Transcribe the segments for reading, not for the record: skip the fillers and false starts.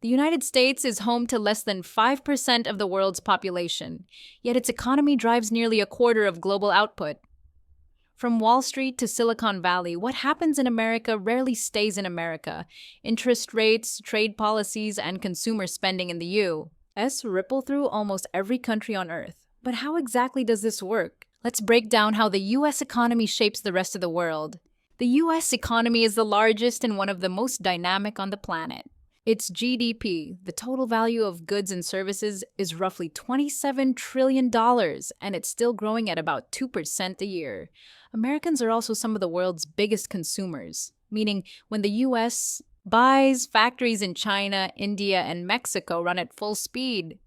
The United States is home to less than 5% of the world's population, yet its economy drives nearly a quarter of global output. From Wall Street to Silicon Valley, what happens in America rarely stays in America. Interest rates, trade policies, and consumer spending in the U.S. ripple through almost every country on Earth. But how exactly does this work? Let's break down how the U.S. economy shapes the rest of the world. The U.S. economy is the largest and one of the most dynamic on the planet. Its GDP, the total value of goods and services, is roughly $27 trillion, and it's still growing at about 2% a year. Americans are also some of the world's biggest consumers, meaning when the U.S. buys, factories in China, India, and Mexico run at full speed.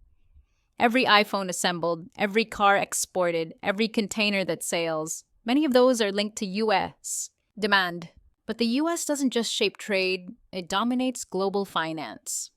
Every iPhone assembled, every car exported, every container that sails, many of those are linked to U.S. demand. But the U.S. doesn't just shape trade, it dominates global finance.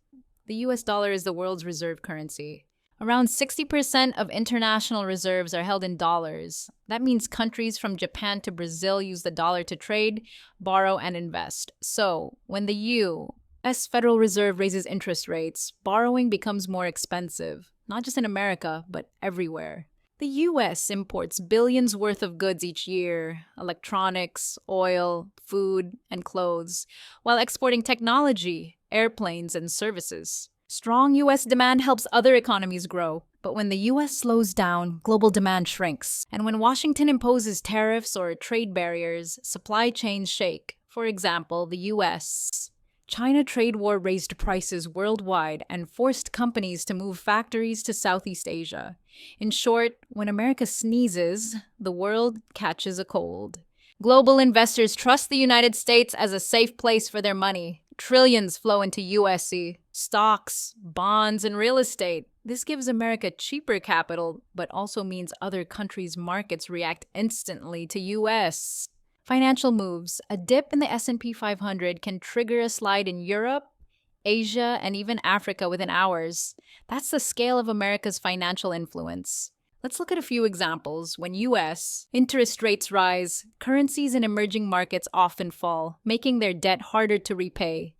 The U.S. dollar is the world's reserve currency. Around 60% of international reserves are held in dollars. That means countries from Japan to Brazil use the dollar to trade, borrow, and invest. So, when the U.S. Federal Reserve raises interest rates, borrowing becomes more expensive, not just in America, but everywhere. The U.S. imports billions worth of goods each year, electronics, oil, food, and clothes, while exporting technology, airplanes, and services. Strong U.S. demand helps other economies grow. But when the U.S. slows down, global demand shrinks. And when Washington imposes tariffs or trade barriers, supply chains shake. For example, the U.S. China trade war raised prices worldwide and forced companies to move factories to Southeast Asia. In short, when America sneezes, the world catches a cold. Global investors trust the United States as a safe place for their money. Trillions flow into USC, stocks, bonds, and real estate. This gives America cheaper capital, but also means other countries' markets react instantly to US. Financial moves. A dip in the S&P 500 can trigger a slide in Europe, Asia, and even Africa within hours. That's the scale of America's financial influence. Let's look at a few examples. When U.S. interest rates rise, currencies in emerging markets often fall, making their debt harder to repay.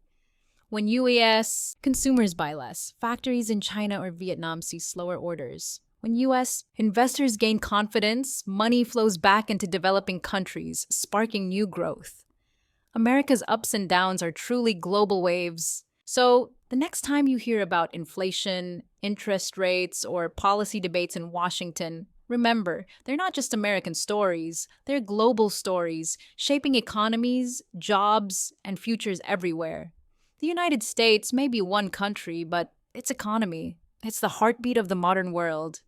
When U.S. consumers buy less, factories in China or Vietnam see slower orders. When U.S. investors gain confidence, money flows back into developing countries, sparking new growth. America's ups and downs are truly global waves. So, the next time you hear about inflation, interest rates, or policy debates in Washington, remember, they're not just American stories, they're global stories, shaping economies, jobs, and futures everywhere. The United States may be one country, but its economy, it's the heartbeat of the modern world.